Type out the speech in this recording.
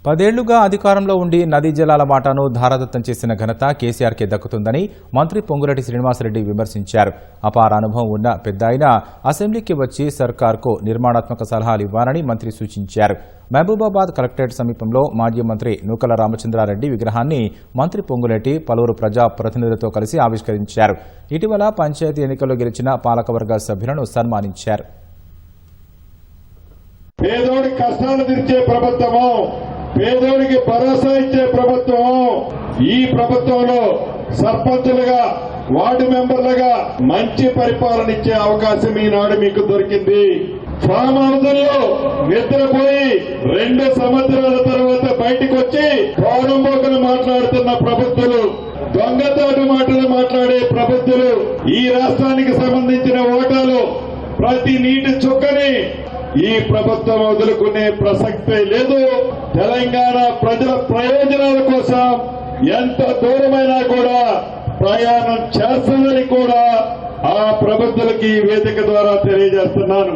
10 ఏళ్లుగా అధికారంలో ఉండి నదీ జలాల వాటాను ధారాదత్తం చేసిన ఘనత కేసీఆర్కే దక్కుతుందని మంత్రి పొంగులేటి శ్రీనివాసరెడ్డి విమర్శించారు. అపార అనుభవం ఉన్న పెద్దాయన అసెంబ్లీకి వచ్చి సర్కార్కు నిర్మాణాత్మక సలహాలు ఇవ్వాలని మంత్రి సూచించారు. మహబూబాబాద్ కలెక్టరేట్ సమీపంలో మాజీ మంత్రి నూకల రామచంద్రారెడ్డి విగ్రహాన్ని మంత్రి పొంగులేటి పలువురు ప్రజా ప్రతినిధులతో కలిసి ఆవిష్కరించారు. ఇటీవల పంచాయతీ ఎన్నికల్లో గెలిచిన పాలకవర్గ సభ్యులను సన్మానించారు. పేదోడి కష్టాలు తీర్చే ప్రభుత్వము, పేదోడికి భరోసా ఇచ్చే ప్రభుత్వం. ఈ ప్రభుత్వంలో సర్పంచులుగా, వార్డు మెంబర్లుగా మంచి పరిపాలన ఇచ్చే అవకాశం ఈనాడు మీకు దొరికింది. ఫామ్ హౌస్లో నిద్రపోయి 2 సంవత్సరాల తర్వాత బయటకు వచ్చి పౌరంబోకలు మాట్లాడుతున్న ప్రభుత్వాలు, దొంగతాడు మాటలు మాట్లాడే ప్రభుత్వాలు, ఈ రాష్ట్రానికి సంబంధించిన ఓటాలు ప్రతి నీటి చుక్కని ఈ ప్రభుత్వం వదులుకునే ప్రసక్తే లేదు. తెలంగాణ ప్రజల ప్రయోజనాల కోసం ఎంత దూరమైనా కూడా ప్రయాణం చేస్తుందని కూడా ఆ ప్రభుత్వాలకి ఈ వేదిక ద్వారా తెలియజేస్తున్నాను.